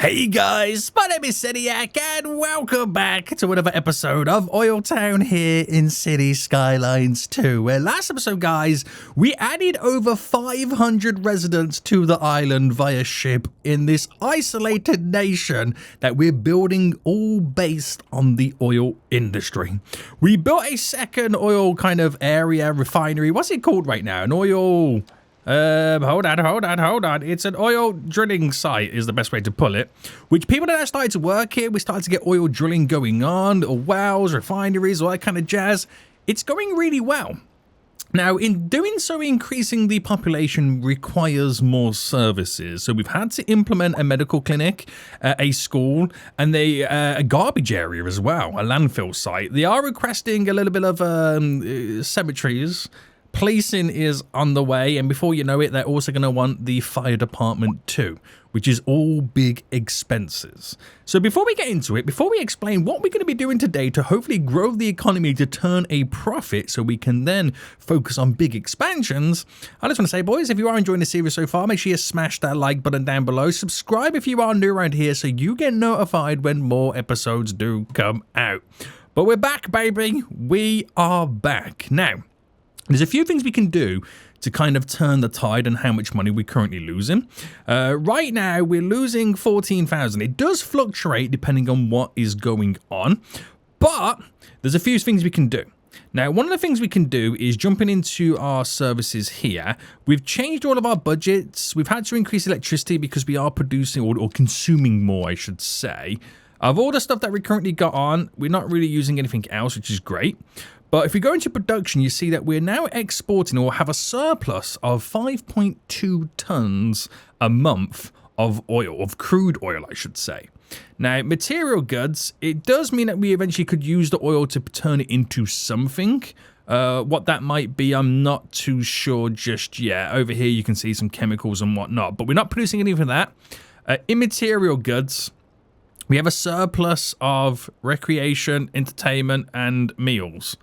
Hey guys, my name is Seniac and welcome back to another episode of OilTown here in City Skylines 2, where last episode, guys, we added over 500 residents to the island via ship in this isolated nation that we're building, all based on the oil industry. We built a second oil kind of area, refinery. What's it called right now? An oil... hold on. It's an oil drilling site is the best way to put it, which people that have started to work here, we started to get oil drilling going on, or wells, refineries, all that kind of jazz. It's going really well. Now, in doing so, increasing the population requires more services. So we've had to implement a medical clinic, a school, and a garbage area as well, a landfill site. They are requesting a little bit of cemeteries. Policing is on the way, and before you know it, they're also going to want the fire department too, which is all big expenses. So before we get into it, before we explain what we're going to be doing today to hopefully grow the economy to turn a profit so we can then focus on big expansions, I just want to say, boys, if you are enjoying the series so far, make sure you smash that like button down below. Subscribe if you are new around here so you get notified when more episodes do come out. But we're back, baby. We are back. Now, there's a few things we can do to kind of turn the tide on how much money we're currently losing. Right now, we're losing 14,000. It does fluctuate depending on what is going on, but there's a few things we can do. Now, one of the things we can do is jumping into our services here. We've changed all of our budgets. We've had to increase electricity because we are producing or consuming more, I should say. Of all the stuff that we currently got on, we're not really using anything else, which is great. But if we go into production, you see that we're now exporting or have a surplus of 5.2 tons a month of oil, of crude oil, I should say. Now, material goods, it does mean that we eventually could use the oil to turn it into something. What that might be, I'm not too sure just yet. Over here, you can see some chemicals and whatnot, but we're not producing any of that. Immaterial goods, we have a surplus of recreation, entertainment, and meals.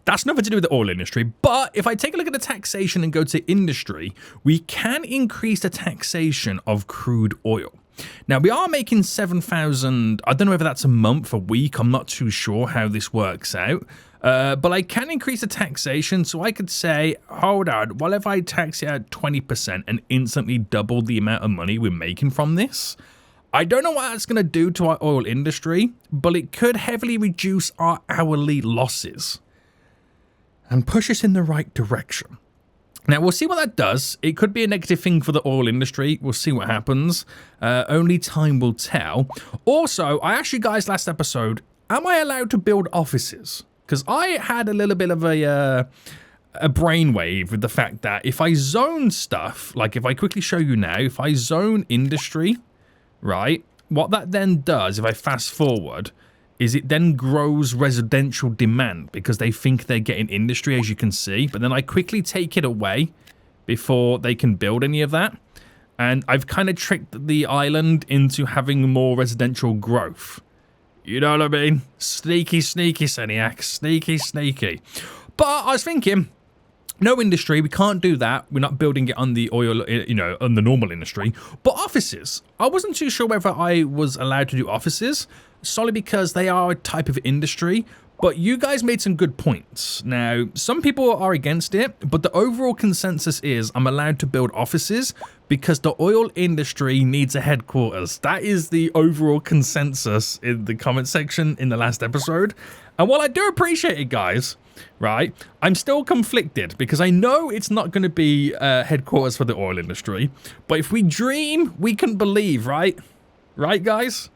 That's nothing to do with the oil industry, but if I take a look at the taxation and go to industry, we can increase the taxation of crude oil. Now, we are making 7,000, I don't know whether that's a month, a week, I'm not too sure how this works out, but I can increase the taxation, so I could say, hold on, what if I tax it at 20% and instantly double the amount of money we're making from this? I don't know what that's going to do to our oil industry, but it could heavily reduce our hourly losses and push us in the right direction. Now, we'll see what that does. It could be a negative thing for the oil industry. We'll see what happens. Only time will tell. Also, I asked you guys last episode, am I allowed to build offices? Because I had a little bit of a brainwave with the fact that if I zone stuff, like if I quickly show you now, if I zone industry, right, what that then does, if I fast forward, is it then grows residential demand because they think they're getting industry, as you can see. But then I quickly take it away before they can build any of that. And I've kind of tricked the island into having more residential growth. You know what I mean? Sneaky, sneaky, Seniac. Sneaky, sneaky. But I was thinking, no industry, we can't do that. We're not building it on the oil, on the normal industry. But offices, I wasn't too sure whether I was allowed to do offices, solely because they are a type of industry. But you guys made some good points. Now, some people are against it, but the overall consensus is I'm allowed to build offices because the oil industry needs a headquarters. That is the overall consensus in the comment section in the last episode. And while I do appreciate it, guys, right, I'm still conflicted because I know it's not going to be headquarters for the oil industry. But if we dream, we can believe, right? Right, guys?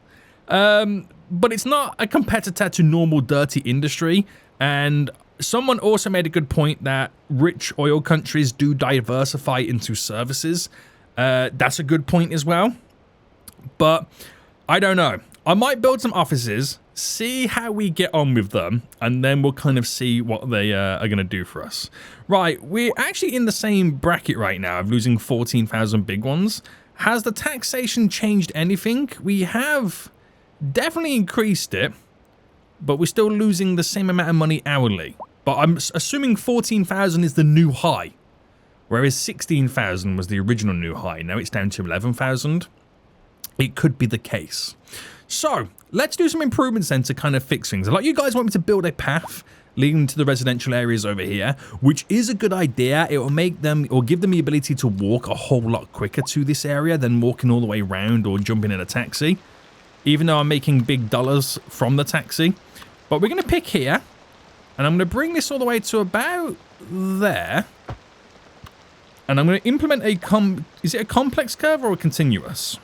But it's not a competitor to normal dirty industry. And someone also made a good point that rich oil countries do diversify into services. That's a good point as well. But I don't know. I might build some offices, see how we get on with them, and then we'll kind of see what they are going to do for us. Right, we're actually in the same bracket right now of losing 14,000 big ones. Has the taxation changed anything? We have definitely increased it, but we're still losing the same amount of money hourly. But I'm assuming 14,000 is the new high, whereas 16,000 was the original new high. Now it's down to 11,000. it could be the case. So let's do some improvements then to kind of fix things. Like, you guys want me to build a path leading to the residential areas over here, which is a good idea. It will make them, or give them the ability to walk a whole lot quicker to this area than walking all the way around or jumping in a taxi, even though I'm making big dollars from the taxi. But we're going to pick here, and I'm going to bring this all the way to about there. And I'm going to implement a is it a complex curve or a continuous?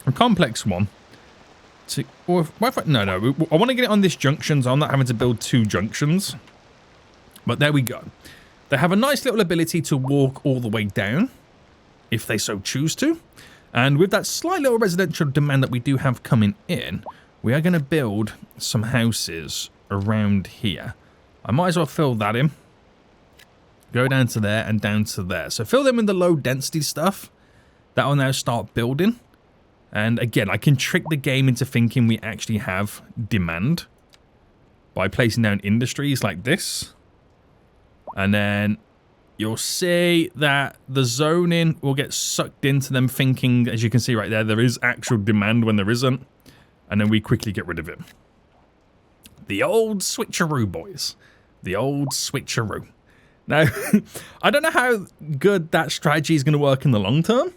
A complex one. No, I want to get it on this junction, so I'm not having to build 2 junctions. But there we go. They have a nice little ability to walk all the way down, if they so choose to. And with that slight little residential demand that we do have coming in, we are going to build some houses around here. I might as well fill that in. Go down to there and down to there. So fill them in the low density stuff. That will now start building. And again, I can trick the game into thinking we actually have demand by placing down industries like this. And then you'll see that the zoning will get sucked into them thinking, as you can see right there is actual demand when there isn't. And then we quickly get rid of it. The old switcheroo, boys. The old switcheroo. Now, I don't know how good that strategy is going to work in the long term.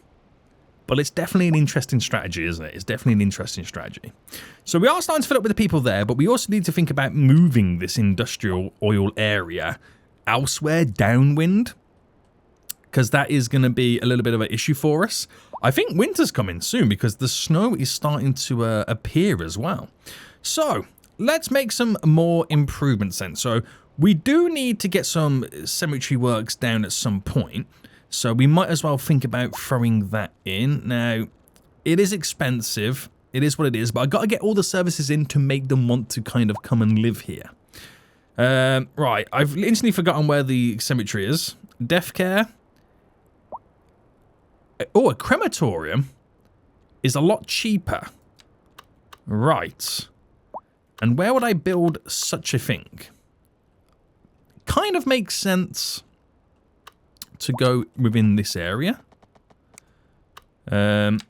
But it's definitely an interesting strategy, isn't it? It's definitely an interesting strategy. So we are starting to fill up with the people there, but we also need to think about moving this industrial oil area elsewhere downwind, because that is going to be a little bit of an issue for us. I think winter's coming soon because the snow is starting to appear as well. So let's make some more improvements then. So we do need to get some cemetery works down at some point. So we might as well think about throwing that in. Now, it is expensive. It is what it is. But I've got to get all the services in to make them want to kind of come and live here. Right. I've instantly forgotten where the cemetery is. Deathcare. Oh, a crematorium is a lot cheaper. Right. And where would I build such a thing? Kind of makes sense to go within this area. Right,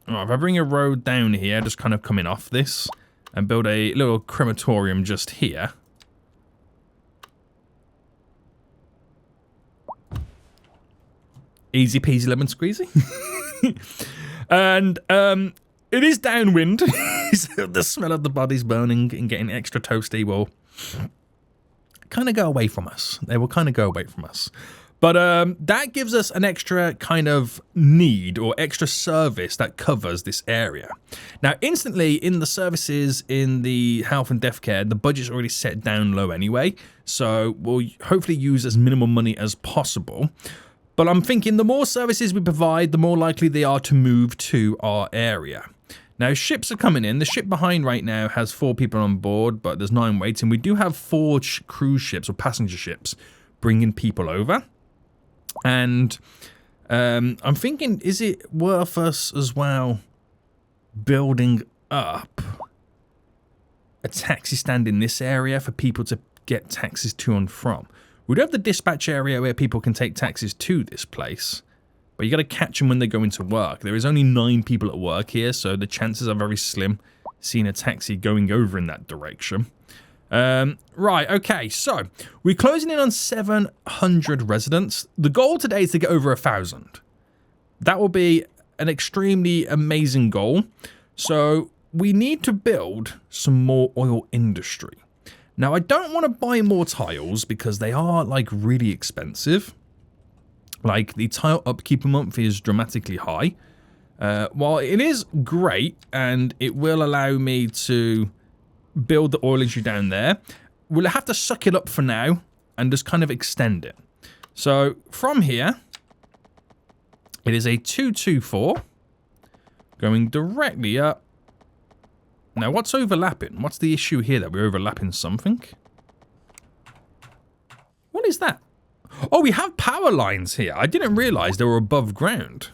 if I bring a road down here, just kind of coming off this, and build a little crematorium just here. Easy peasy lemon squeezy. And it is downwind. So the smell of the bodies burning and getting extra toasty will kind of go away from us. They will kind of go away from us. But that gives us an extra kind of need or extra service that covers this area. Now, instantly in the services in the health and death care, the budget's already set down low anyway. So we'll hopefully use as minimal money as possible. But I'm thinking the more services we provide, the more likely they are to move to our area. Now, ships are coming in. The ship behind right now has 4 people on board, but there's 9 waiting. We do have 4 cruise ships or passenger ships bringing people over. And I'm thinking, is it worth us as well building up a taxi stand in this area for people to get taxis to and from? We do have the dispatch area where people can take taxis to this place, but you got to catch them when they go into work. There is only 9 people at work here, so the chances are very slim seeing a taxi going over in that direction. Right, okay, so we're closing in on 700 residents. The goal today is to get over 1,000. That will be an extremely amazing goal. So we need to build some more oil industry. Now, I don't want to buy more tiles because they are like really expensive. Like the tile upkeep a month is dramatically high. While it is great and it will allow me to build the oil industry down there, we'll have to suck it up for now and just kind of extend it. So from here, it is a 224 going directly up. Now, what's overlapping? What's the issue here that we're overlapping something? What is that? Oh, we have power lines here. I didn't realize they were above ground.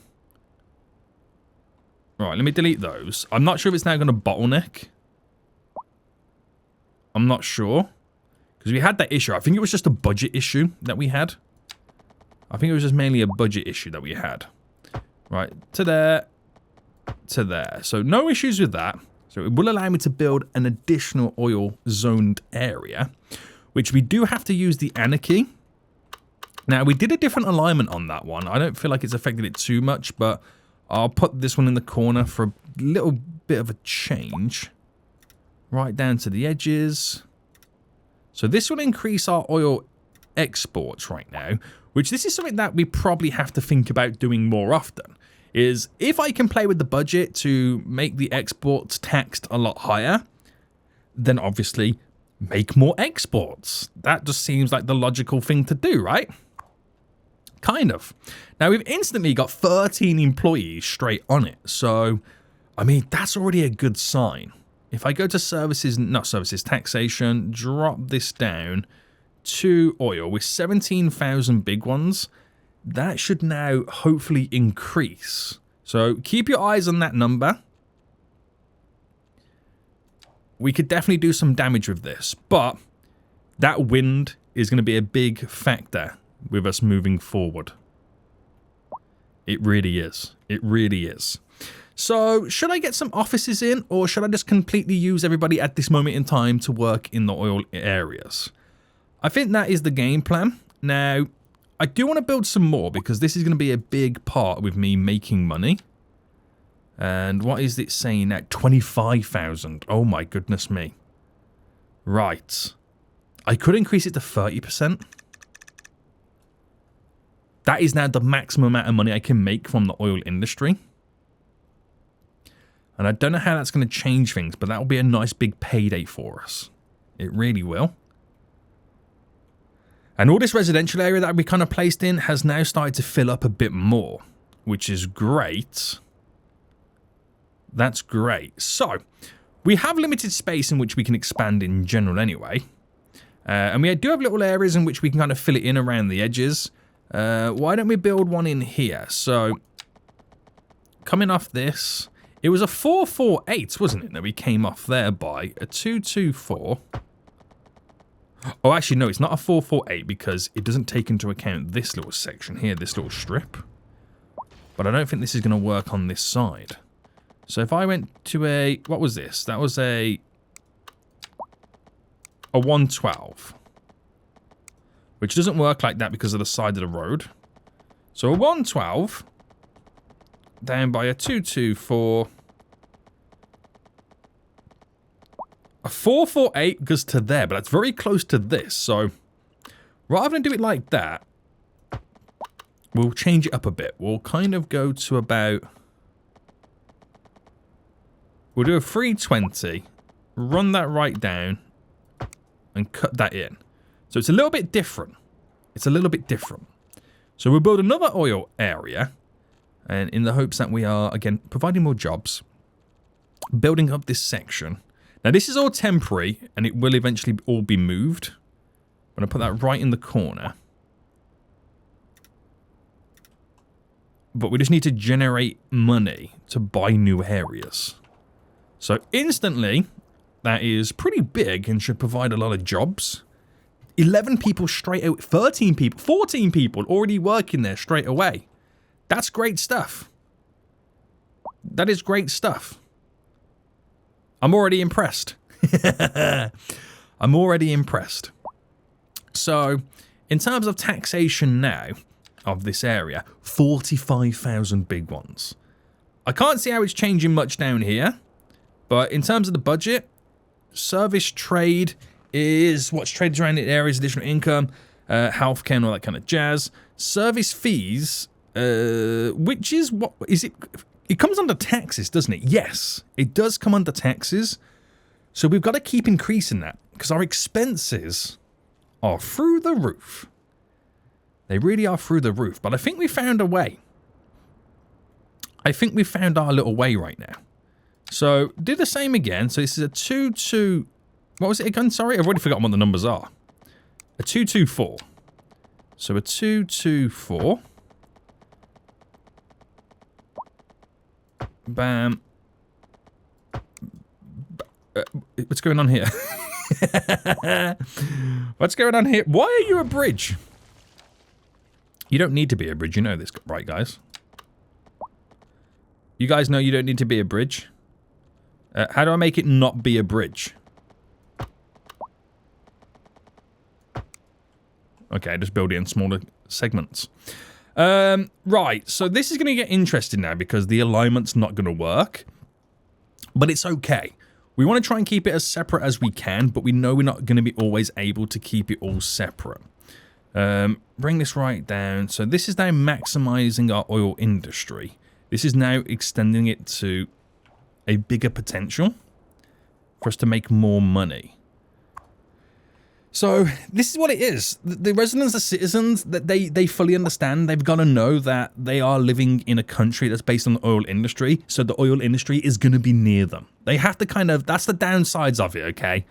Right, let me delete those. I'm not sure if it's now going to bottleneck. I'm not sure. Because we had that issue. I think it was just a budget issue that we had. I think it was just mainly a budget issue that we had. Right, to there. to there. So no issues with that. So it will allow me to build an additional oil zoned area, which we do have to use the anarchy. Now, we did a different alignment on that one. I don't feel like it's affected it too much, but I'll put this one in the corner for a little bit of a change. Right down to the edges. So this will increase our oil exports right now, which this is something that we probably have to think about doing more often. Is if I can play with the budget to make the exports taxed a lot higher, then obviously make more exports. That just seems like the logical thing to do, right? Kind of. Now, we've instantly got 13 employees straight on it. So, I mean, that's already a good sign. If I go to services, not services, taxation, drop this down to oil with 17,000 big ones, that should now hopefully increase. So, keep your eyes on that number. We could definitely do some damage with this, but that wind is going to be a big factor with us moving forward. It really is. It really is. So, should I get some offices in, or should I just completely use everybody at this moment in time to work in the oil areas? I think that is the game plan. Now, I do want to build some more because this is going to be a big part with me making money. And what is it saying now? 25,000. Oh my goodness me. Right. I could increase it to 30%. That is now the maximum amount of money I can make from the oil industry. And I don't know how that's going to change things, but that will be a nice big payday for us. It really will. And all this residential area that we kind of placed in has now started to fill up a bit more, which is great. That's great. So, we have limited space in which we can expand in general anyway. And we do have little areas in which we can kind of fill it in around the edges. Why don't we build one in here? So, coming off this, it was a 448, wasn't it, that we came off there by? A 224. Oh, actually, no, it's not a 448 because it doesn't take into account this little section here, this little strip. But I don't think this is going to work on this side. So if I went to a... What was this? That was a 112. Which doesn't work like that because of the side of the road. So a 112 down by a 224. A 448 goes to there, but that's very close to this. So rather than do it like that, we'll change it up a bit. We'll kind of go to about... We'll do a 320, run that right down, and cut that in. So it's a little bit different. It's a little bit different. So we'll build another oil area, and in the hopes that we are, again, providing more jobs, building up this section. Now, this is all temporary, and it will eventually all be moved. I'm going to put that right in the corner. But we just need to generate money to buy new areas. So instantly, that is pretty big and should provide a lot of jobs. 11 people straight away, 13 people, 14 people already working there straight away. That's great stuff. That is great stuff. I'm already impressed. I'm already impressed. So, in terms of taxation now of this area, 45,000 big ones. I can't see how it's changing much down here. But in terms of the budget, service trade is what's traded around the areas, additional income, healthcare and all that kind of jazz. Service fees, which is what is it? It comes under taxes, doesn't it? Yes, it does come under taxes. So we've got to keep increasing that because our expenses are through the roof. They really are through the roof. But I think we found a way. I think we found our little way right now. So, do the same again. So, this is a 2-2... What was it again? Sorry, I've already forgotten what the numbers are. A 2-2-4. So, a 2-2-4. Bam. What's going on here? What's going on here? Why are you a bridge? You don't need to be a bridge. You know this, right, guys? You guys know you don't need to be a bridge. How do I make it not be a bridge? Okay, just build it in smaller segments. Right, so this is going to get interesting now because the alignment's not going to work. But it's okay. We want to try and keep it as separate as we can, but we know we're not going to be always able to keep it all separate. Bring this right down. So this is now maximizing our oil industry. This is now extending it to a bigger potential for us to make more money. So this is what it is. The residents, the citizens, that they fully understand. They've got to know that they are living in a country that's based on the oil industry. So the oil industry is going to be near them. They have to kind of, that's the downsides of it, okay?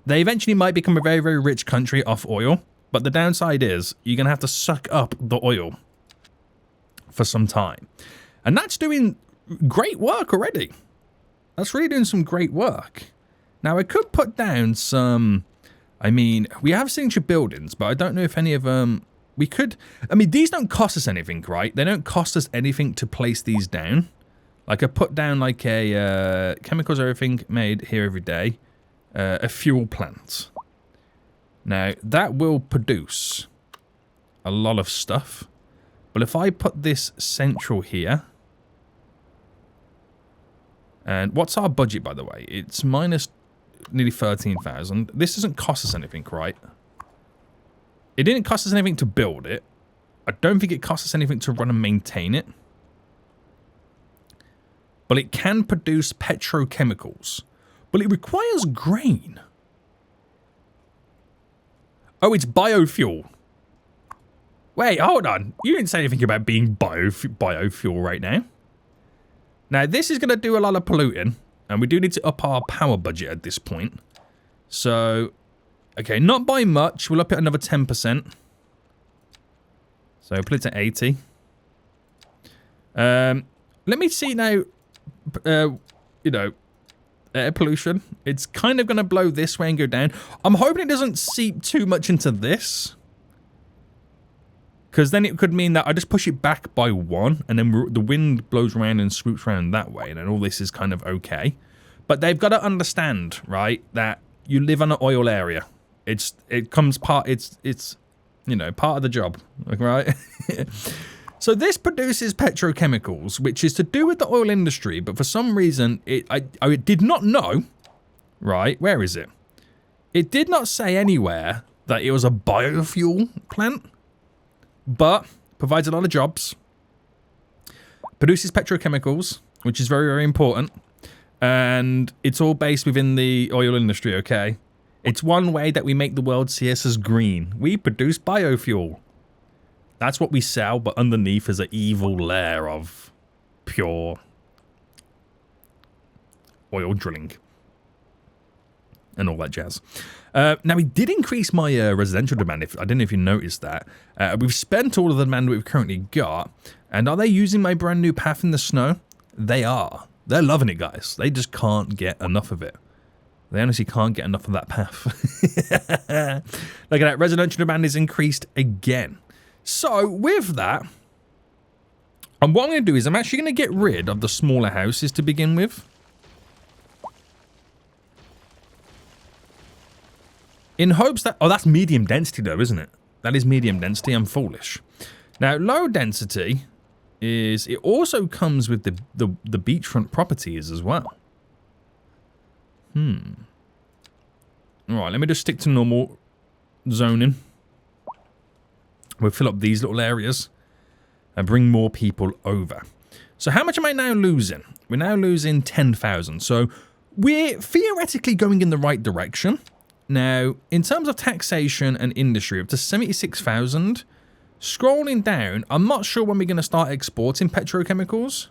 They eventually might become a very, very rich country off oil. But the downside is you're going to have to suck up the oil for some time. And that's doing great work already. That's really doing some great work. Now, I could put down some... I mean, we have signature buildings, but I don't know if any of them... We could... I mean, these don't cost us anything, right? They don't cost us anything to place these down. Like, I put down, like, a... chemicals, everything made here every day. A fuel plant. Now, that will produce a lot of stuff. But if I put this central here... And what's our budget, by the way? It's minus... nearly 13,000. This doesn't cost us anything, right? It didn't cost us anything to build it. I don't think it costs us anything to run and maintain it. But it can produce petrochemicals. But it requires grain. Oh, it's biofuel. Wait, hold on. You didn't say anything about being biofuel right now. Now, this is going to do a lot of polluting. And we do need to up our power budget at this point. So, okay, not by much. We'll up it another 10%. So, put it to 80. Let me see now, you know, air pollution. It's kind of going to blow this way and go down. I'm hoping it doesn't seep too much into this. Because then it could mean that I just push it back by 1, and then the wind blows around and swoops around that way, and then all this is kind of okay. But they've got to understand, right, that you live on an oil area. It's you know, part of the job, right? So this produces petrochemicals, which is to do with the oil industry, but for some reason, I did not know, right, where is it? It did not say anywhere that it was a biofuel plant. But provides a lot of jobs, produces petrochemicals, which is very, very important, and it's all based within the oil industry, okay? It's one way that we make the world see us as green. We produce biofuel. That's what we sell, but underneath is an evil layer of pure oil drilling and all that jazz. Now, we did increase my residential demand. I don't know if you noticed that. We've spent all of the demand we've currently got. And are they using my brand new path in the snow? They are. They're loving it, guys. They just can't get enough of it. They honestly can't get enough of that path. Look at that. Residential demand is increased again. So, with that, and what I'm going to do is I'm actually going to get rid of the smaller houses to begin with. In hopes that... Oh, that's medium density, though, isn't it? That is medium density. I'm foolish. Now, low density is... It also comes with the beachfront properties as well. Alright, let me just stick to normal zoning. We'll fill up these little areas and bring more people over. So how much am I now losing? We're now losing 10,000. So we're theoretically going in the right direction. Now, in terms of taxation and industry, up to 76,000. Scrolling down, I'm not sure when we're going to start exporting petrochemicals.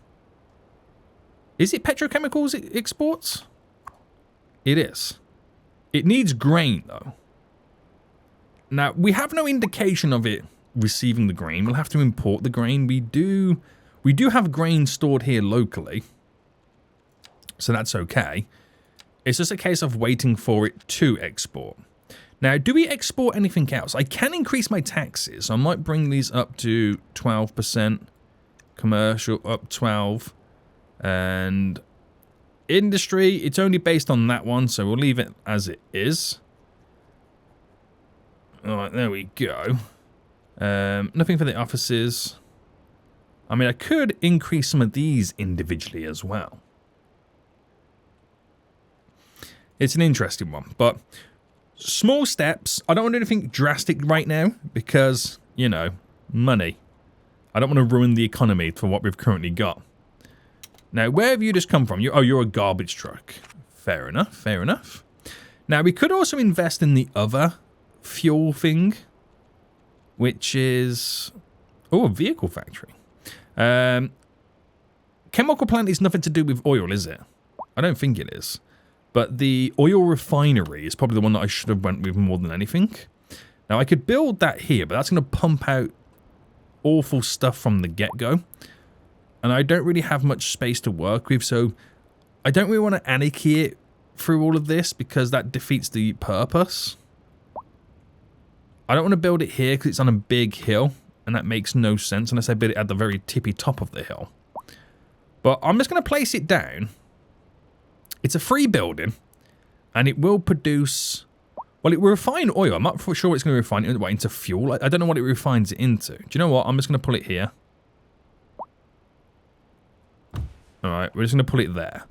Is it petrochemicals it exports? It is. It needs grain, though. Now, we have no indication of it receiving the grain. We'll have to import the grain. We do have grain stored here locally. So that's okay. It's just a case of waiting for it to export. Now, do we export anything else? I can increase my taxes. I might bring these up to 12%. Commercial up 12. And industry, it's only based on that one, so we'll leave it as it is. Alright, there we go. Nothing for the offices. I mean, I could increase some of these individually as well. It's an interesting one, but small steps. I don't want anything drastic right now because, you know, money. I don't want to ruin the economy for what we've currently got. Now, where have you just come from? You're a garbage truck. Fair enough, fair enough. Now, we could also invest in the other fuel thing, which is... Oh, a vehicle factory. Chemical plant is nothing to do with oil, is it? I don't think it is. But the oil refinery is probably the one that I should have went with more than anything. Now, I could build that here, but that's going to pump out awful stuff from the get-go. And I don't really have much space to work with, so I don't really want to anarchy it through all of this because that defeats the purpose. I don't want to build it here because it's on a big hill, and that makes no sense unless I build it at the very tippy top of the hill. But I'm just going to place it down. It's a free building, and it will produce... Well, it will refine oil. I'm not sure it's going to refine it into fuel. I don't know what it refines it into. Do you know what? I'm just going to pull it here. Alright, we're just going to pull it there.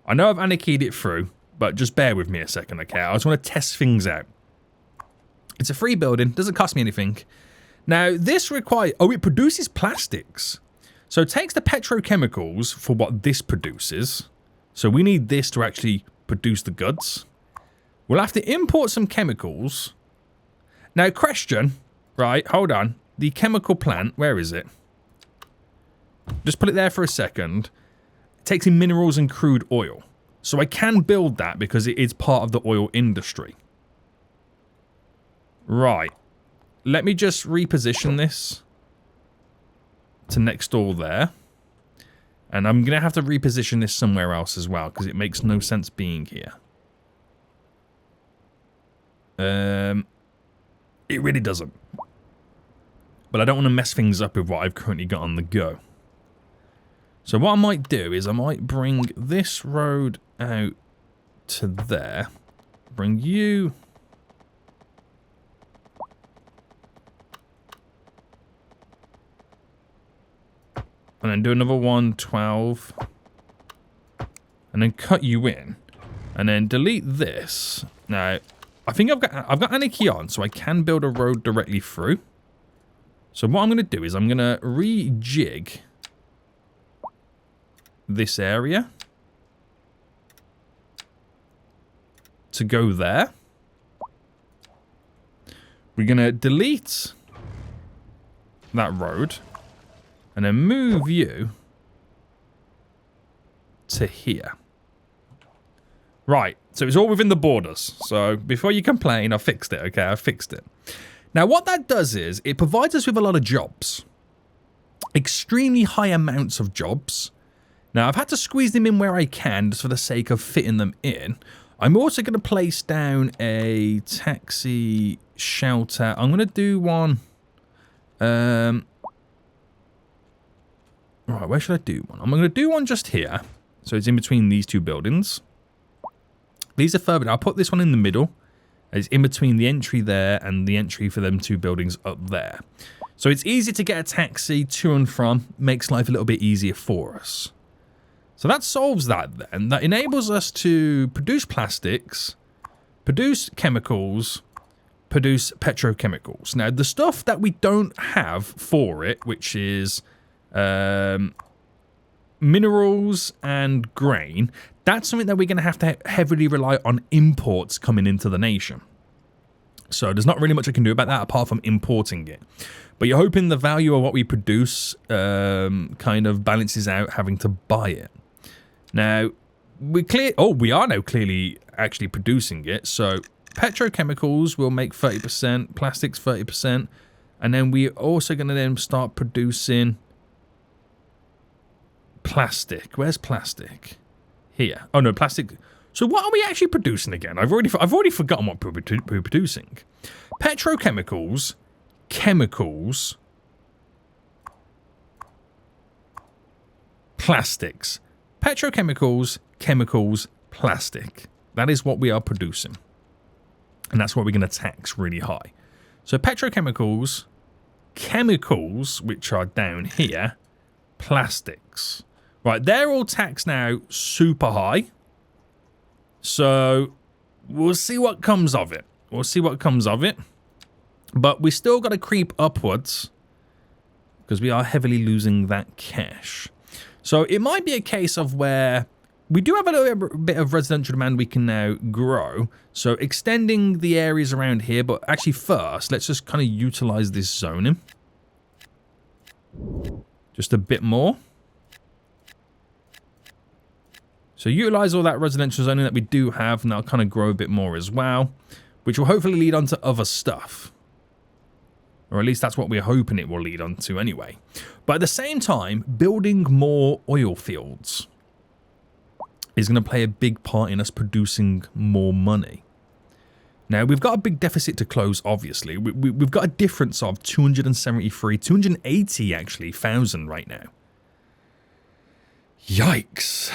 I know I've anarchied it through, but just bear with me a second, okay? I just want to test things out. It's a free building. Doesn't cost me anything. Now, this requires... Oh, it produces plastics. So it takes the petrochemicals for what this produces... So we need this to actually produce the goods. We'll have to import some chemicals. Now, question. Right, hold on. The chemical plant, where is it? Just put it there for a second. It takes in minerals and crude oil. So I can build that because it is part of the oil industry. Right. Let me just reposition this to next door there. And I'm going to have to reposition this somewhere else as well, because it makes no sense being here. It really doesn't. But I don't want to mess things up with what I've currently got on the go. So what I might do is I might bring this road out to there. Bring you... And then do another 112. And then cut you in. And then delete this. Now, I think I've got anarchy on, so I can build a road directly through. So what I'm going to do is I'm going to rejig this area to go there. We're going to delete that road. And then move you to here. Right, so it's all within the borders. So before you complain, I fixed it, okay? I fixed it. Now what that does is, it provides us with a lot of jobs. Extremely high amounts of jobs. Now I've had to squeeze them in where I can, just for the sake of fitting them in. I'm also going to place down a taxi shelter. I'm going to do one... Right, where should I do one? I'm going to do one just here. So it's in between these two buildings. These are further. I'll put this one in the middle. It's in between the entry there and the entry for them two buildings up there. So it's easy to get a taxi to and from. Makes life a little bit easier for us. So that solves that then. That enables us to produce plastics, produce chemicals, produce petrochemicals. Now, the stuff that we don't have for it, which is... minerals and grain, that's something that we're going to have heavily rely on imports coming into the nation. So there's not really much I can do about that apart from importing it. But you're hoping the value of what we produce kind of balances out having to buy it. Now, we are now clearly actually producing it. So petrochemicals will make 30%, plastics 30%, and then we're also going to then start producing plastic. Where's plastic? Here. Oh no, plastic. So what are we actually producing again? I've already forgotten what we're producing. Petrochemicals, chemicals, plastics. petrochemicals, chemicals, plastic. That is what we are producing. And that's what we're going to tax really high. So petrochemicals, chemicals, which are down here, plastics. Right, they're all taxed now super high. So we'll see what comes of it. We'll see what comes of it. But we still got to creep upwards because we are heavily losing that cash. So it might be a case of where we do have a little bit of residential demand we can now grow. So extending the areas around here. But actually first, let's just kind of utilize this zoning. Just a bit more. So utilize all that residential zoning that we do have, and that'll kind of grow a bit more as well, which will hopefully lead on to other stuff. Or at least that's what we're hoping it will lead on to anyway. But at the same time, building more oil fields is going to play a big part in us producing more money. Now, we've got a big deficit to close, obviously. We've got a difference of 280 actually, thousand right now. Yikes.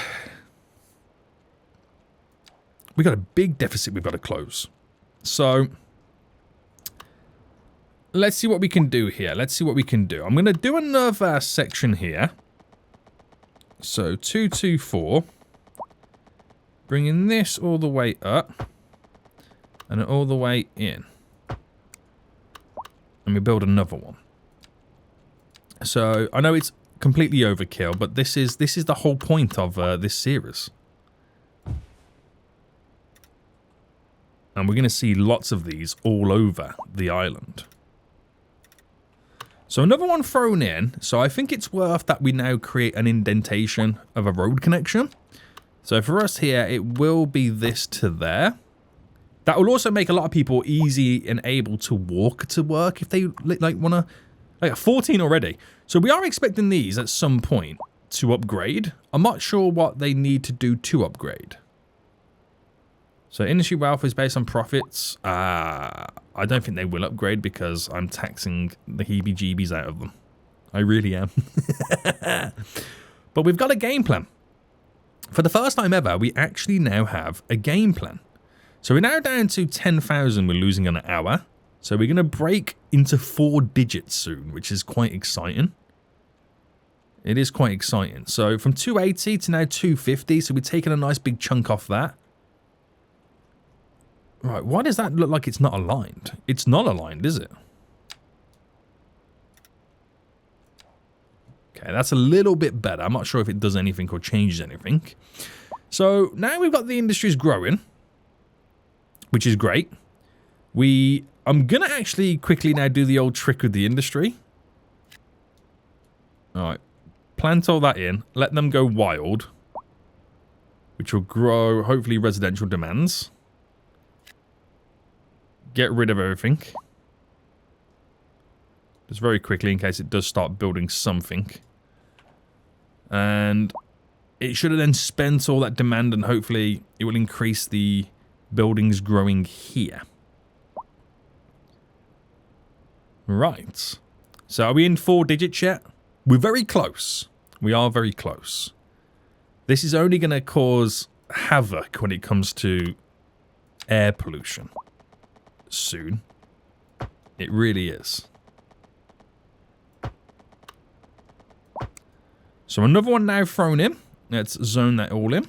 We got a big deficit we've got to close. So let's see what we can do here. Let's see what we can do. I'm going to do another section here. So 224. Bringing this all the way up. And all the way in. And we build another one. So I know it's completely overkill, but this is the whole point of this series. And we're going to see lots of these all over the island. So another one thrown in. So I think it's worth that we now create an indentation of a road connection. So for us here, it will be this to there. That will also make a lot of people easy and able to walk to work if they like want to. Like 14 already. So we are expecting these at some point to upgrade. I'm not sure what they need to do to upgrade. So industry wealth is based on profits. I don't think they will upgrade because I'm taxing the heebie-jeebies out of them. I really am. But we've got a game plan. For the first time ever, we actually now have a game plan. So we're now down to 10,000 we're losing an hour. So we're going to break into 4 digits soon, which is quite exciting. It is quite exciting. So from 280 to now 250. So we're taking a nice big chunk off that. Right, why does that look like it's not aligned? It's not aligned, is it? Okay, that's a little bit better. I'm not sure if it does anything or changes anything. So now we've got the industries growing, which is great. I'm going to actually quickly now do the old trick with the industry. All right, plant all that in, let them go wild, which will grow, hopefully, residential demands. Get rid of everything. Just very quickly in case it does start building something. And it should have then spent all that demand and hopefully it will increase the buildings growing here. Right. So are we in 4 digits yet? We're very close. We are very close. This is only going to cause havoc when it comes to air pollution. Soon. It really is. So another one now thrown in. Let's zone that all in.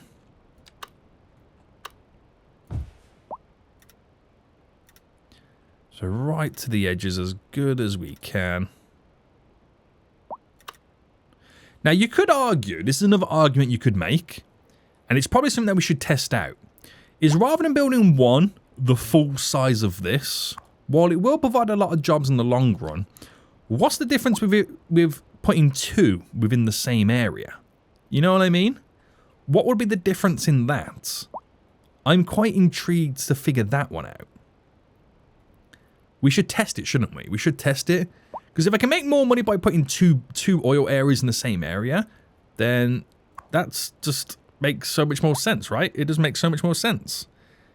So right to the edges as good as we can. Now you could argue, this is another argument you could make, and it's probably something that we should test out, is rather than building one, the full size of this, while it will provide a lot of jobs in the long run, what's the difference with putting 2 within the same area? You know what I mean? What would be the difference in that? I'm quite intrigued to figure that one out. We should test it, shouldn't we? We should test it. Because if I can make more money by putting two oil areas in the same area, then that's just makes so much more sense, right? It does make so much more sense.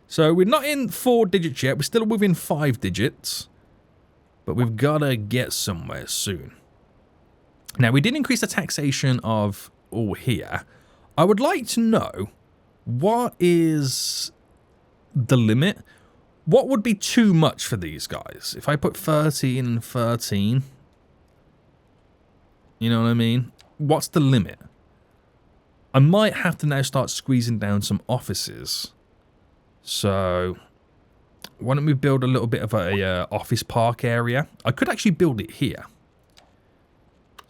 So we're not in 4 digits yet. We're still within 5 digits. But we've got to get somewhere soon. Now, we did increase the taxation of all here. I would like to know, what is the limit? What would be too much for these guys? If I put 13 and 13, you know what I mean? What's the limit? I might have to now start squeezing down some offices. So, why don't we build a little bit of a office park area? I could actually build it here.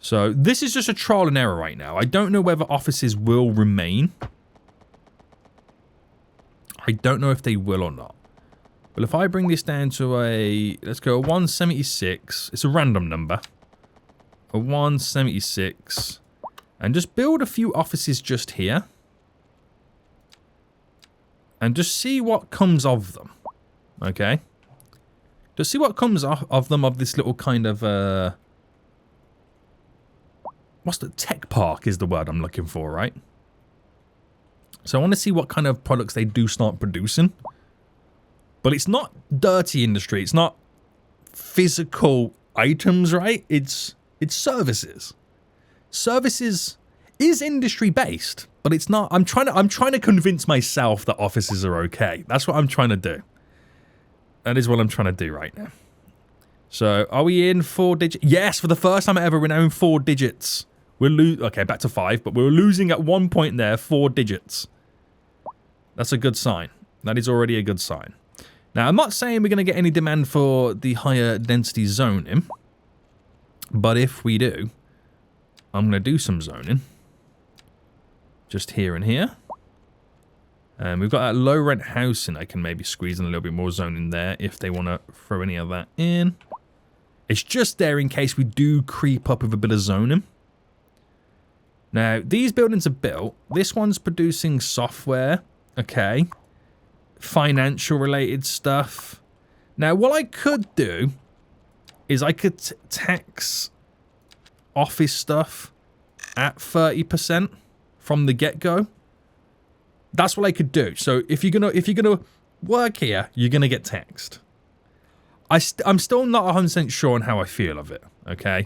So, this is just a trial and error right now. I don't know whether offices will remain. I don't know if they will or not. But if I bring this down to a, let's go a 176. It's a random number. A 176. And just build a few offices just here. And just see what comes of them. Okay? Just see what comes of them, of this little kind of, what's the tech park is the word I'm looking for, right? So I want to see what kind of products they do start producing. But it's not dirty industry. It's not physical items, right? It's services. Services is industry based, but it's not. I'm trying to convince myself that offices are okay. That's what I'm trying to do. That is what I'm trying to do right now. So, are we in 4 digits? Yes, for the first time ever, we're now in 4 digits. We're okay, back to 5, but we're losing at one point there 4 digits. That's a good sign. That is already a good sign. Now, I'm not saying we're going to get any demand for the higher density zoning, but if we do, I'm going to do some zoning. Just here and here. And we've got that low rent housing. I can maybe squeeze in a little bit more zoning there if they want to throw any of that in. It's just there in case we do creep up with a bit of zoning. Now, these buildings are built. This one's producing software. Okay. Financial related stuff. Now, what I could do is I could tax office stuff at 30% from the get-go. That's what I could do. So if you're gonna work here, you're gonna get taxed. I'm still not 100% sure on how I feel of it. Okay,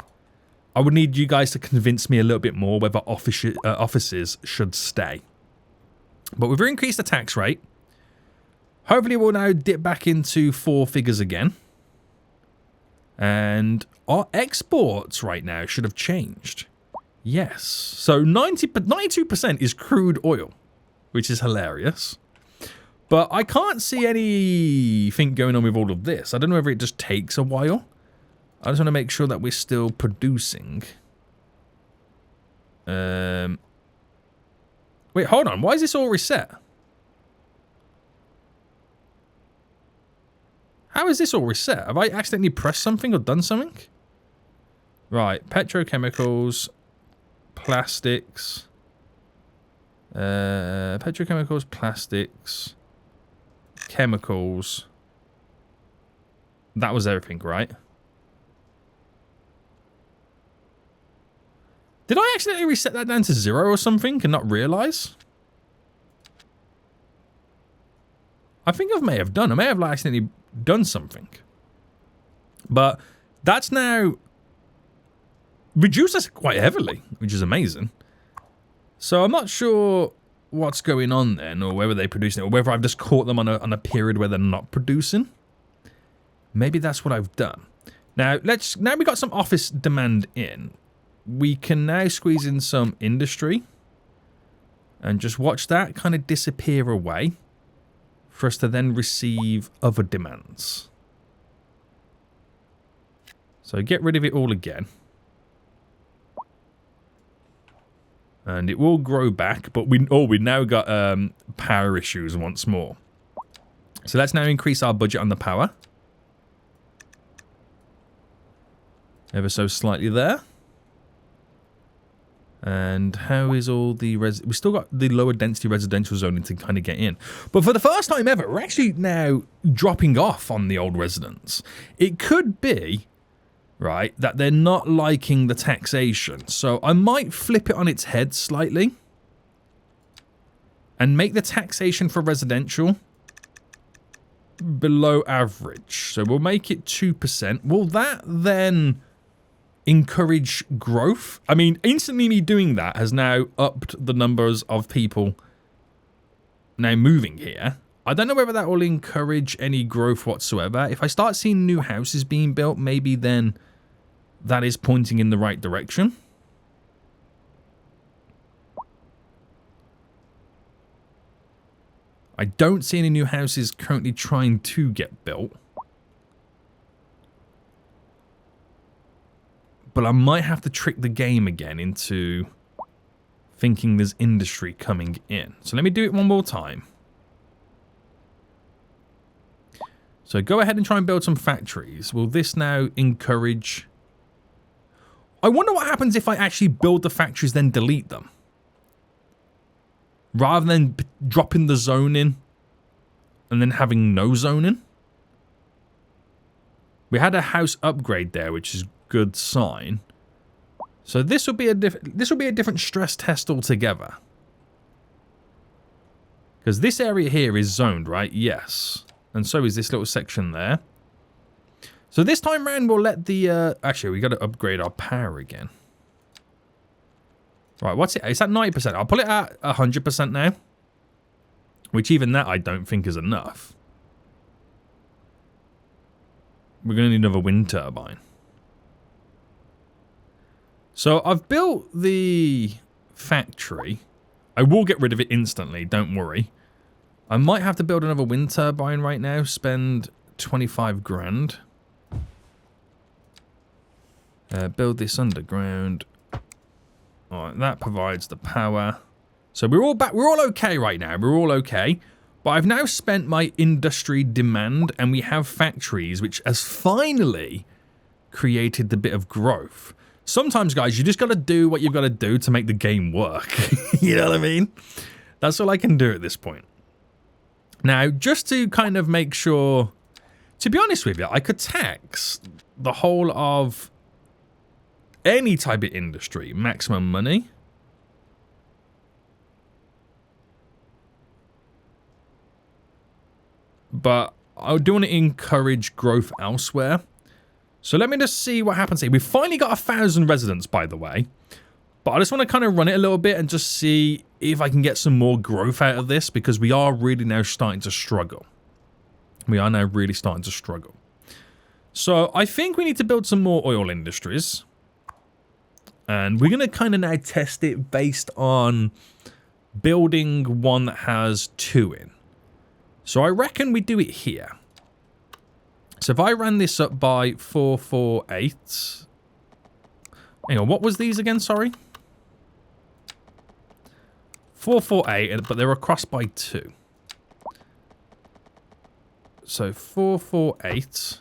I would need you guys to convince me a little bit more whether offices should stay. But we've increased the tax rate. Hopefully, we'll now dip back into 4 figures again. And our exports right now should have changed. Yes. So 92% is crude oil, which is hilarious. But I can't see anything going on with all of this. I don't know whether it just takes a while. I just want to make sure that we're still producing. Wait, hold on. Why is this all reset? How is this all reset? Have I accidentally pressed something or done something? Right, petrochemicals, plastics, petrochemicals, plastics, chemicals. That was everything, right? Did I accidentally reset that down to 0 or something and not realize? I think I may have done. I may have like accidentally done something. But that's now reduced us quite heavily, which is amazing. So I'm not sure what's going on then, or whether they're producing it, or whether I've just caught them on a period where they're not producing. Maybe that's what I've done. Now we got some office demand in. We can now squeeze in some industry and just watch that kind of disappear away for us to then receive other demands. So get rid of it all again. And it will grow back, but we now got power issues once more. So let's now increase our budget on the power. Ever so slightly there. And how is all the we still got the lower density residential zoning to kind of get in. But for the first time ever, we're actually now dropping off on the old residents. It could be, right, that they're not liking the taxation. So I might flip it on its head slightly and make the taxation for residential below average. So we'll make it 2%. Will that then encourage growth. I mean, instantly me doing that has now upped the numbers of people now moving here. I don't know whether that will encourage any growth whatsoever. If I start seeing new houses being built, maybe then that is pointing in the right direction. I don't see any new houses currently trying to get built. But I might have to trick the game again into thinking there's industry coming in. So let me do it one more time. So go ahead and try and build some factories. Will this now encourage... I wonder what happens if I actually build the factories then delete them. Rather than dropping the zone in and then having no zone in. We had a house upgrade there, which is good sign. So this will be a different stress test altogether. Because this area here is zoned, right? Yes. And so is this little section there. So this time round we'll let the actually we got to upgrade our power again. Right, what's it? It's at 90%. I'll put it at 100% now. Which even that I don't think is enough. We're going to need another wind turbine. So I've built the factory. I will get rid of it instantly, don't worry. I might have to build another wind turbine right now. Spend 25 grand. Build this underground. Alright, that provides the power. So we're all back. We're all okay right now. We're all okay. But I've now spent my industry demand and we have factories which has finally created the bit of growth. Sometimes, guys, you just got to do what you've got to do to make the game work. You know what I mean? That's all I can do at this point. Now, just to kind of make sure... To be honest with you, I could tax the whole of any type of industry. Maximum money. But I do want to encourage growth elsewhere. So let me just see what happens here. We've finally got 1,000 residents, by the way. But I just want to kind of run it a little bit and just see if I can get some more growth out of this. Because we are really now starting to struggle. We are now really starting to struggle. So I think we need to build some more oil industries. And we're going to kind of now test it based on building one that has 2 in. So I reckon we do it here. So if I ran this up by 448... Hang on, what was these again, sorry? 448, but they're across by 2. So 448,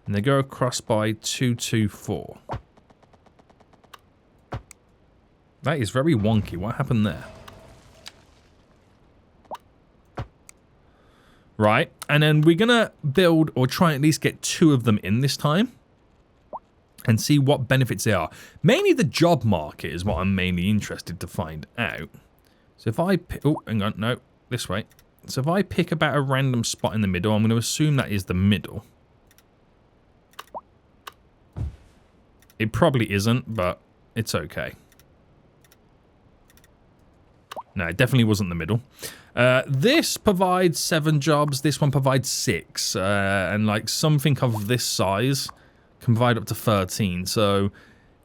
and they go across by 224. That is very wonky. What happened there? Right, and then we're going to build or try and at least get 2 of them in this time. And see what benefits they are. Mainly the job market is what I'm mainly interested to find out. So if I... Oh, hang on, no, this way. So if I pick about a random spot in the middle, I'm going to assume that is the middle. It probably isn't, but it's okay. No, it definitely wasn't the middle. This provides 7 jobs. This one provides 6. And like something of this size can provide up to 13. So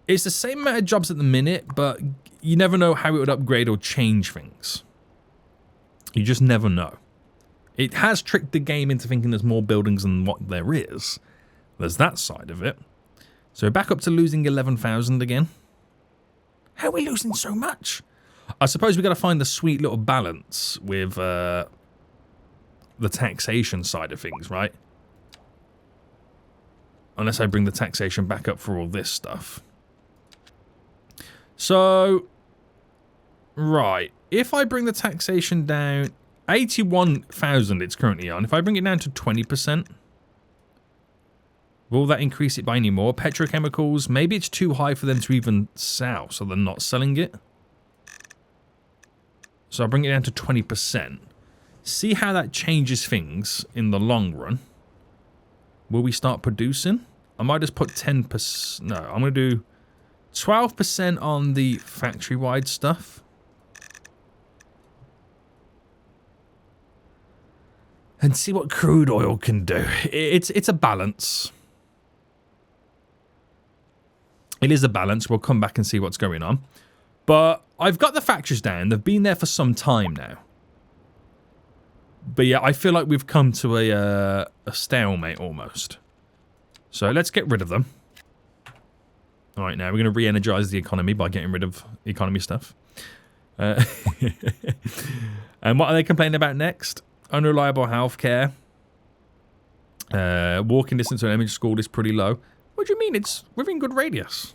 it's the same amount of jobs at the minute, but you never know how it would upgrade or change things. You just never know. It has tricked the game into thinking there's more buildings than what there is. There's that side of it. So back up to losing 11,000 again. How are we losing so much? I suppose we've got to find the sweet little balance with the taxation side of things, right? Unless I bring the taxation back up for all this stuff. So, right. If I bring the taxation down, 81,000 it's currently on. If I bring it down to 20%, will that increase it by any more? Petrochemicals, maybe it's too high for them to even sell, so they're not selling it. So I'll bring it down to 20%. See how that changes things in the long run. Will we start producing? I might just put 10%. No, I'm going to do 12% on the factory-wide stuff. And see what crude oil can do. It's a balance. It is a balance. We'll come back and see what's going on. But I've got the factories down. They've been there for some time now. But yeah, I feel like we've come to a stalemate almost. So let's get rid of them. All right, now we're going to re-energize the economy by getting rid of economy stuff. And what are they complaining about next? Unreliable healthcare. Walking distance to an elementary school is pretty low. What do you mean? It's within good radius.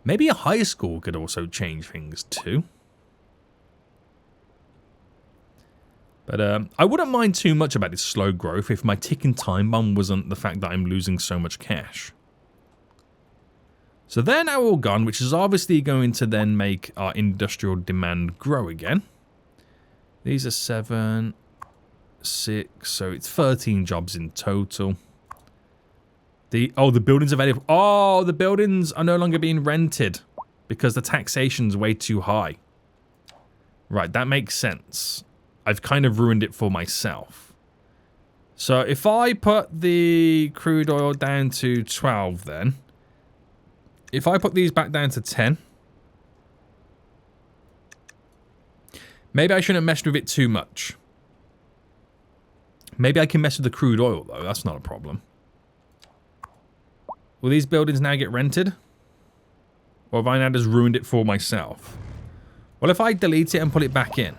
Maybe a high school could also change things too. But I wouldn't mind too much about this slow growth if my ticking time bomb wasn't the fact that I'm losing so much cash. So they're now all gone, which is obviously going to then make our industrial demand grow again. These are 7, 6, so it's 13 jobs in total. The buildings available. Oh, the buildings are no longer being rented because the taxation's way too high. Right, that makes sense. I've kind of ruined it for myself. So if I put the crude oil down to 12 then, if I put these back down to 10, maybe I shouldn't mess with it too much. Maybe I can mess with the crude oil though, that's not a problem. Will these buildings now get rented? Or have I now just ruined it for myself? Well, if I delete it and put it back in.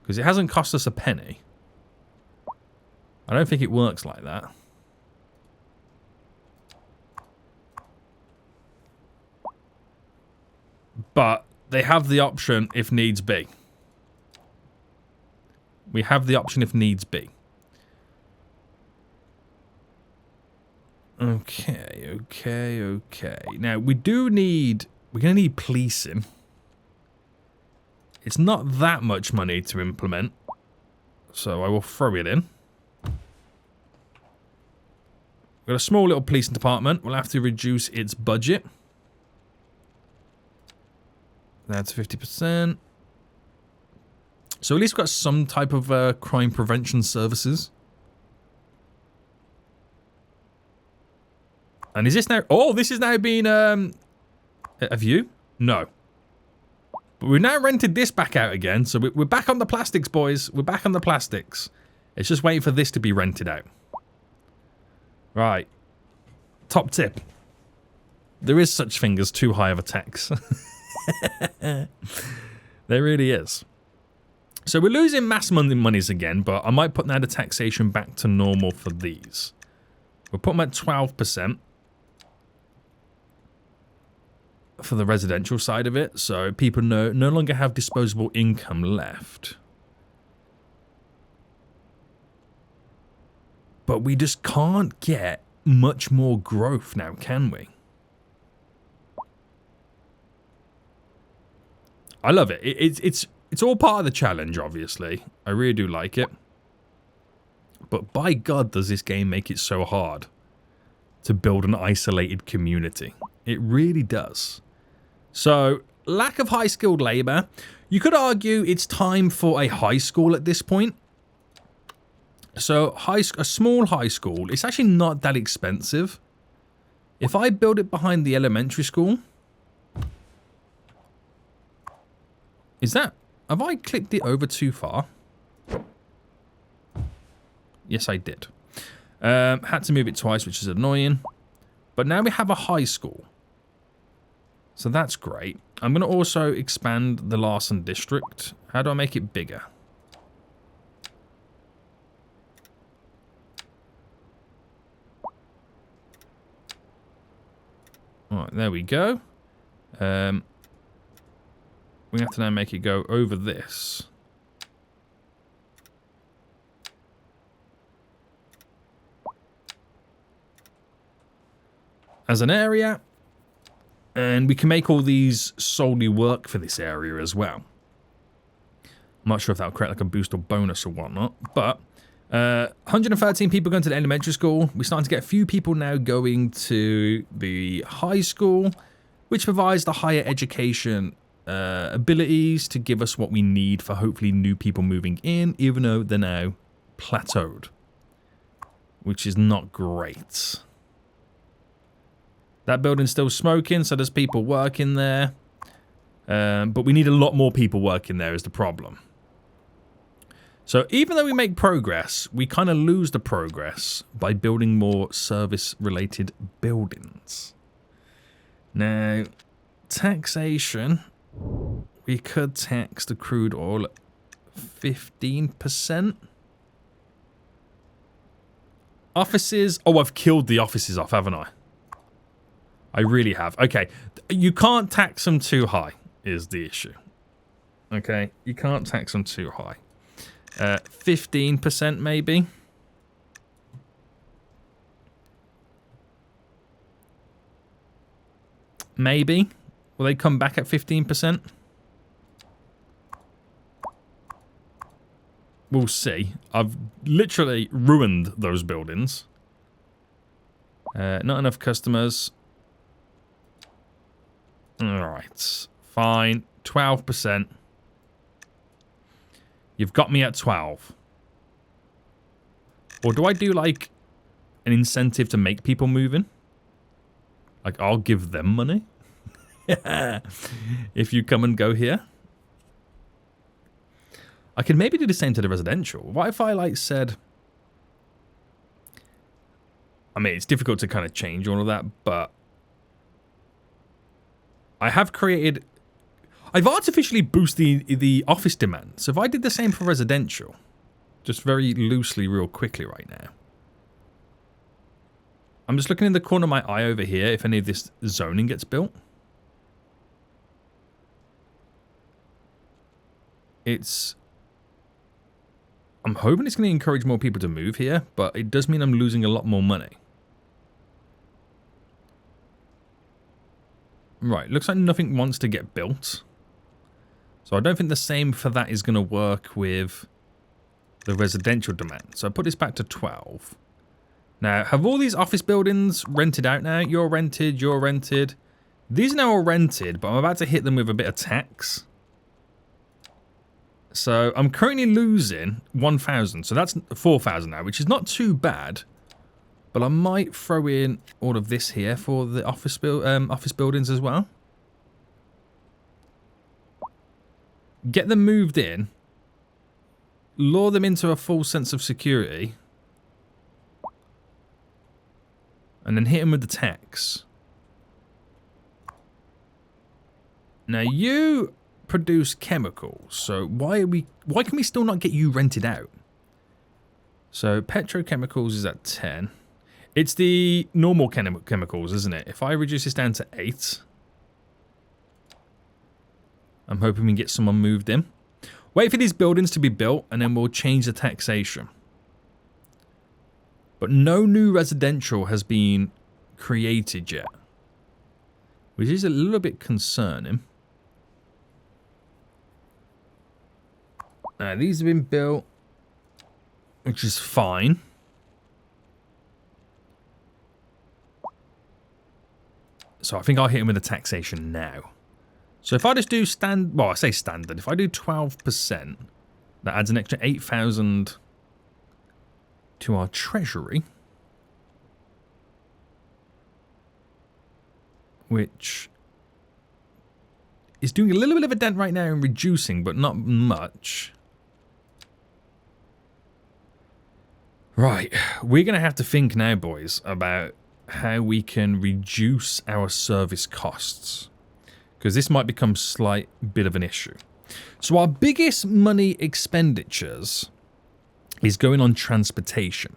Because it hasn't cost us a penny. I don't think it works like that. But they have the option if needs be. We have the option if needs be. Okay. Now, we're going to need policing. It's not that much money to implement. So I will throw it in. We've got a small little policing department. We'll have to reduce its budget. That's 50%. So at least we've got some type of crime prevention services. And is this now... Oh, this is now being... Have you? No. But we've now rented this back out again. So we're back on the plastics, boys. We're back on the plastics. It's just waiting for this to be rented out. Right. Top tip. There is such thing as too high of a tax. There really is. So we're losing mass monies again, but I might put now the taxation back to normal for these. We'll put them at 12%. For the residential side of it, so people no longer have disposable income left. But we just can't get much more growth now, can we? I love it. It's all part of the challenge, obviously. I really do like it. But by God, does this game make it so hard to build an isolated community. It really does. So, lack of high-skilled labour. You could argue it's time for a high school at this point. So, a small high school, it's actually not that expensive. If I build it behind the elementary school... Have I clicked it over too far? Yes, I did. Had to move it twice, which is annoying. But now we have a high school. So that's great. I'm going to also expand the Larson district. How do I make it bigger? Alright, there we go. We have to now make it go over this. As an area. And we can make all these solely work for this area as well. I'm not sure if that'll create like a boost or bonus or whatnot, but 113 people going to the elementary school. We're starting to get a few people now going to the high school, which provides the higher education abilities to give us what we need for hopefully new people moving in, even though they're now plateaued, which is not great. That building's still smoking, so there's people working there. But we need a lot more people working there is the problem. So even though we make progress, we kind of lose the progress by building more service-related buildings. Now, taxation, we could tax the crude oil at 15%. Offices, oh, I've killed the offices off, haven't I? I really have. Okay, you can't tax them too high is the issue. Okay, you can't tax them too high. 15% maybe. Maybe. Will they come back at 15%? We'll see. I've literally ruined those buildings. Not enough customers. Alright. Fine. 12%. You've got me at 12. Or do I do, like, an incentive to make people move in? Like, I'll give them money? If you come and go here? I could maybe do the same to the residential. What if I, like, said... I mean, it's difficult to kind of change all of that, but... I have created... I've artificially boosted the office demand. So if I did the same for residential, just very loosely, real quickly right now. I'm just looking in the corner of my eye over here if any of this zoning gets built. I'm hoping it's going to encourage more people to move here, but it does mean I'm losing a lot more money. Right, looks like nothing wants to get built. So I don't think the same for that is going to work with the residential demand. So I put this back to 12. Now, have all these office buildings rented out now? You're rented, you're rented. These are now all rented, but I'm about to hit them with a bit of tax. So I'm currently losing 1,000. So that's 4,000 now, which is not too bad. But I might throw in all of this here for the office buildings as well. Get them moved in. Lure them into a full sense of security. And then hit them with the tax. Now you produce chemicals, so why can we still not get you rented out? So petrochemicals is at 10. It's the normal chemicals, isn't it? If I reduce this down to 8, I'm hoping we can get someone moved in. Wait for these buildings to be built, and then we'll change the taxation. But no new residential has been created yet, which is a little bit concerning. These have been built, which is fine. So I think I'll hit him with the taxation now. So if I just do well, I say standard. If I do 12%, that adds an extra 8,000 to our treasury. Which is doing a little bit of a dent right now in reducing, but not much. Right, we're going to have to think now, boys, about how we can reduce our service costs. Because this might become a slight bit of an issue. So our biggest money expenditures is going on transportation.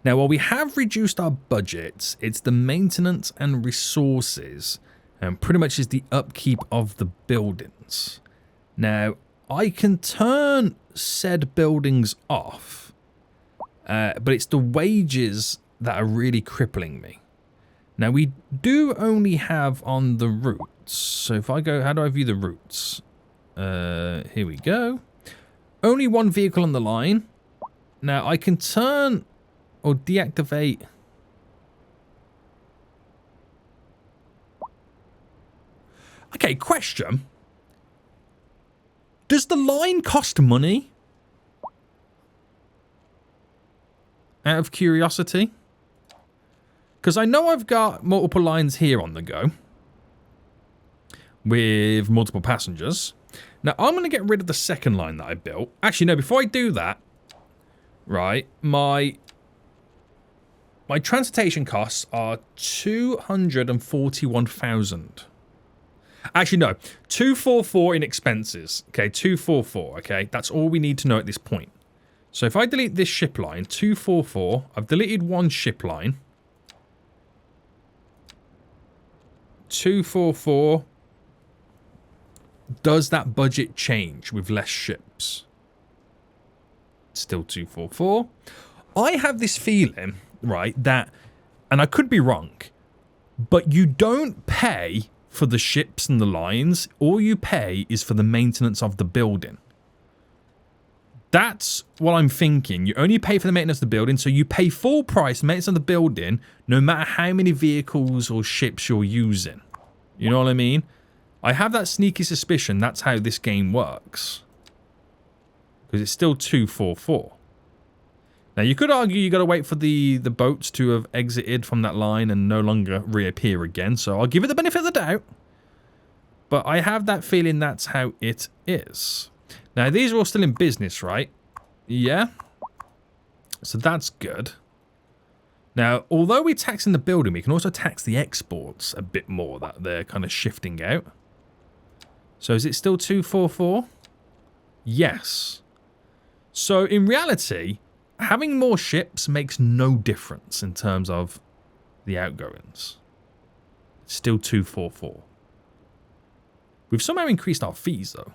Now, while we have reduced our budgets, it's the maintenance and resources, and pretty much is the upkeep of the buildings. Now, I can turn said buildings off, but it's the wages that are really crippling me. Now, we do only have on the routes. So if I go, how do I view the routes? Here we go. Only one vehicle on the line. Now, I can turn or deactivate. Okay, question. Does the line cost money? Out of curiosity. Because I know I've got multiple lines here on the go. With multiple passengers. Now, I'm going to get rid of the second line that I built. Actually, no, before I do that, right, my transportation costs are 241,000. Actually, no, 244 in expenses. Okay, 244, okay? That's all we need to know at this point. So if I delete this ship line, 244, I've deleted one ship line. 244. Does that budget change with less ships? Still 244. I have this feeling, right, that, and I could be wrong, but you don't pay for the ships and the lines. All you pay is for the maintenance of the building. That's what I'm thinking. You only pay for the maintenance of the building, so you pay full price maintenance of the building no matter how many vehicles or ships you're using. You know what I mean? I have that sneaky suspicion that's how this game works. Because it's still 244. Now, you could argue you got to wait for the boats to have exited from that line and no longer reappear again. So I'll give it the benefit of the doubt. But I have that feeling that's how it is. Now, these are all still in business, right? Yeah. So that's good. Now, although we're taxing the building, we can also tax the exports a bit more that they're kind of shifting out. So is it still 244? Yes. So in reality, having more ships makes no difference in terms of the outgoings. It's still 244. We've somehow increased our fees though,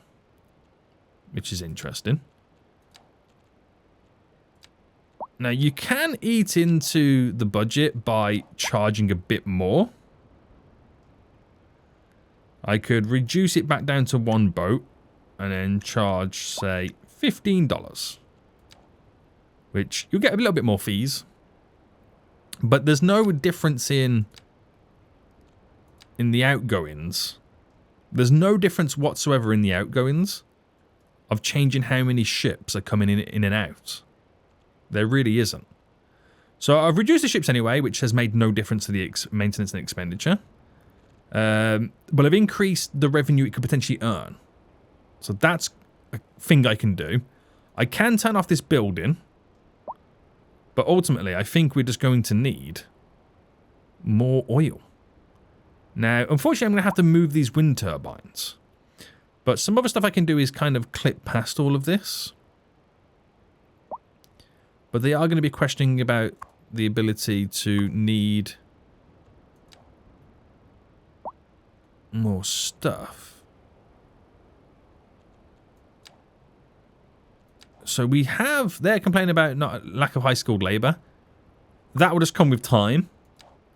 which is interesting. Now you can eat into the budget by charging a bit more. I could reduce it back down to one boat and then charge, say, $15. Which you'll get a little bit more fees. But there's no difference in the outgoings. There's no difference whatsoever in the outgoings of changing how many ships are coming in and out. There really isn't. So I've reduced the ships anyway, which has made no difference to the maintenance and expenditure. But I've increased the revenue it could potentially earn. So that's a thing I can do. I can turn off this building. But ultimately, I think we're just going to need more oil. Now, unfortunately, I'm going to have to move these wind turbines. But some other stuff I can do is kind of clip past all of this. But they are going to be questioning about the ability to need more stuff. So we have, they're complaining about lack of high-skilled labour. That will just come with time.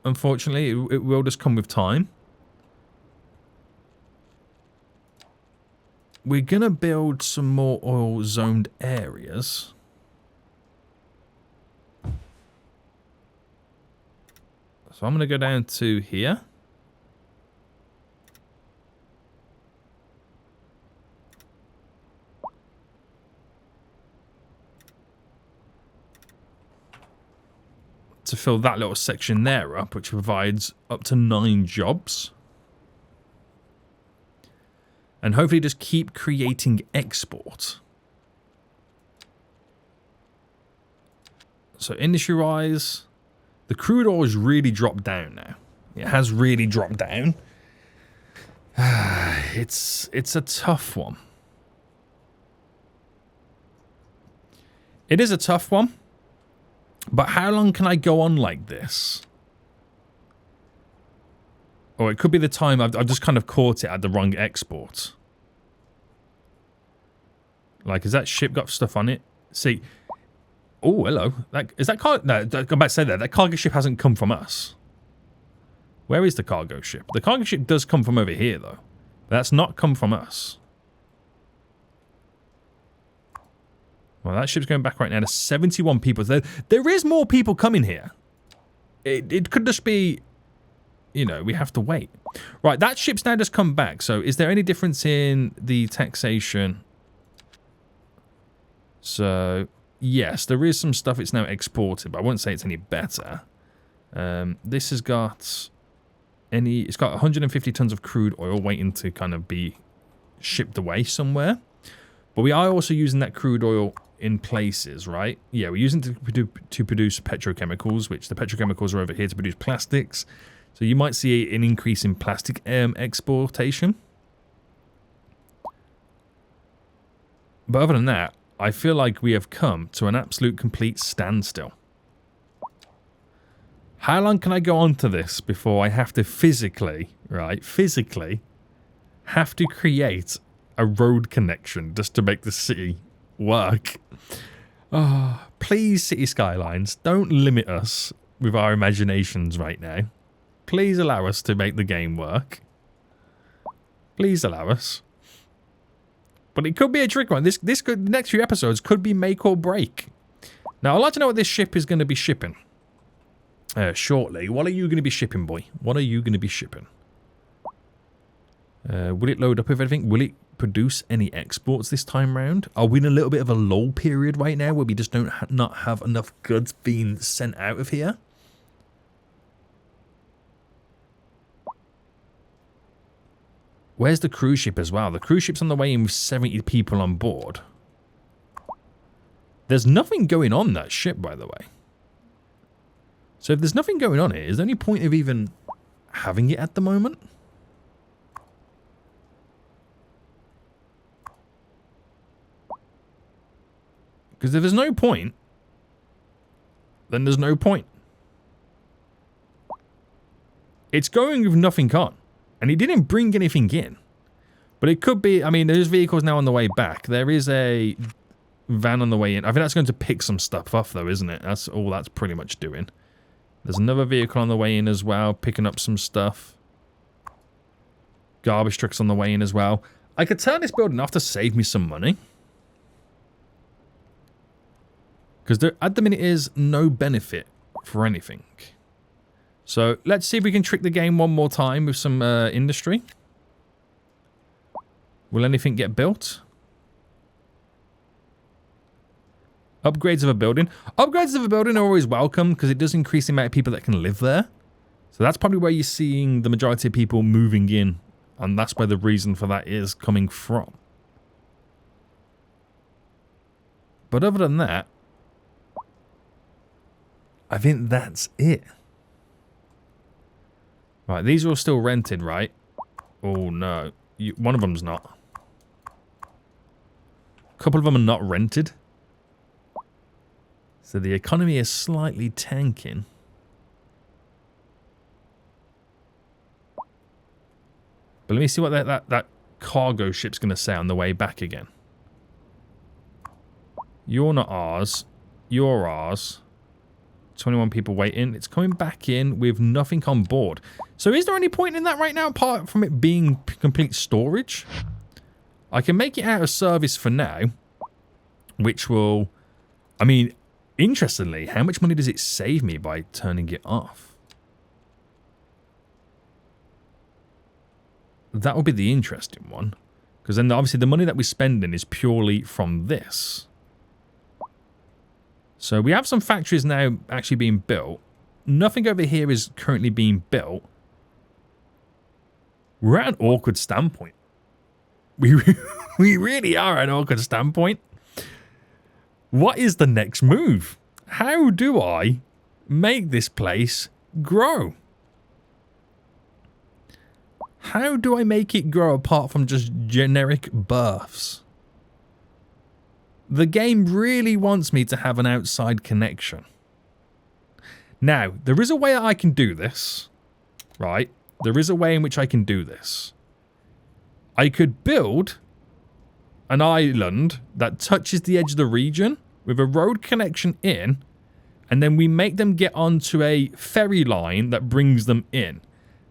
Unfortunately, it will just come with time. We're going to build some more oil-zoned areas. So I'm going to go down to here. To fill that little section there up, which provides up to 9 jobs. And hopefully just keep creating export. So industry-wise, the crude oil has really dropped down now. It has really dropped down. It's a tough one. It is a tough one. But how long can I go on like this? Or it could be the time I've just kind of caught it at the wrong export. Like, has that ship got stuff on it? See. Oh, hello. Is that cargo? No, I'm about to say that. That cargo ship hasn't come from us. Where is the cargo ship? The cargo ship does come from over here, though. That's not come from us. Well, that ship's going back right now to 71 people. There is more people coming here. It could just be, you know, we have to wait. Right, that ship's now just come back. So is there any difference in the taxation? So, yes, there is some stuff it's now exported, but I wouldn't say it's any better. This has got it's got 150 tons of crude oil waiting to kind of be shipped away somewhere. But we are also using that crude oil in places, right? Yeah, we're using it to produce petrochemicals, which the petrochemicals are over here to produce plastics. So you might see an increase in plastic exportation. But other than that, I feel like we have come to an absolute complete standstill. How long can I go on to this before I have to physically have to create a road connection just to make the city work? Oh, please, City Skylines, don't limit us with our imaginations right now. Please allow us to make the game work. Please allow us. But it could be a trick one. The next few episodes could be make or break. Now, I'd like to know what this ship is going to be shipping. Shortly. What are you going to be shipping, boy? What are you going to be shipping? Will it load up with everything? Will it produce any exports this time round? Are we in a little bit of a lull period right now where we just don't not have enough goods being sent out of here? Where's the cruise ship as well? The cruise ship's on the way in with 70 people on board. There's nothing going on that ship, by the way. So if there's nothing going on here, is there any point of even having it at the moment? Because if there's no point, then there's no point. It's going with nothing on. And he didn't bring anything in. But it could be, I mean, there's vehicles now on the way back. There is a van on the way in. I think that's going to pick some stuff off, though, isn't it? That's all that's pretty much doing. There's another vehicle on the way in as well, picking up some stuff. Garbage trucks on the way in as well. I could turn this building off to save me some money. Because there, at the minute, is no benefit for anything. So, let's see if we can trick the game one more time with some industry. Will anything get built? Upgrades of a building. Upgrades of a building are always welcome because it does increase the amount of people that can live there. So that's probably where you're seeing the majority of people moving in. And that's where the reason for that is coming from. But other than that, I think that's it. Right, these are all still rented, right? Oh, no. One of them's not. A couple of them are not rented. So the economy is slightly tanking. But let me see what that cargo ship's going to say on the way back again. You're not ours. You're ours. 21 people waiting. It's coming back in with nothing on board. So is there any point in that right now apart from it being complete storage? I can make it out of service for now. Which will... I mean, interestingly, how much money does it save me by turning it off? That would be the interesting one. Because then obviously the money that we're spending is purely from this. So we have some factories now actually being built. Nothing over here is currently being built. We're at an awkward standpoint. We really are at an awkward standpoint. What is the next move? How do I make this place grow? How do I make it grow apart from just generic births? The game really wants me to have an outside connection. Now, there is a way I can do this, right? There is a way in which I can do this. I could build an island that touches the edge of the region with a road connection in, and then we make them get onto a ferry line that brings them in.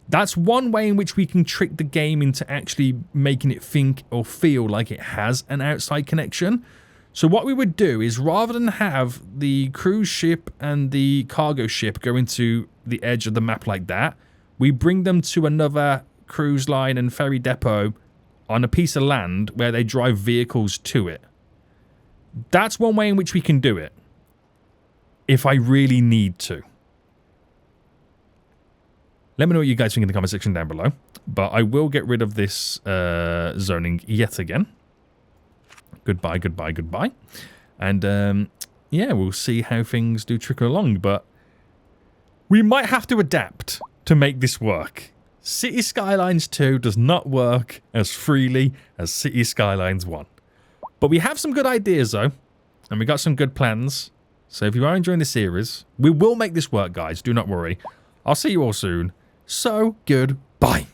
That's one way in which we can trick the game into actually making it think or feel like it has an outside connection. So what we would do is, rather than have the cruise ship and the cargo ship go into the edge of the map like that, we bring them to another cruise line and ferry depot on a piece of land where they drive vehicles to it. That's one way in which we can do it, if I really need to. Let me know what you guys think in the comment section down below. But I will get rid of this zoning yet again. Goodbye, goodbye, goodbye. And yeah, we'll see how things do trickle along. But we might have to adapt to make this work. City Skylines 2 does not work as freely as City Skylines 1. But we have some good ideas though. And we got some good plans. So if you are enjoying the series, we will make this work, guys. Do not worry. I'll see you all soon. So, goodbye.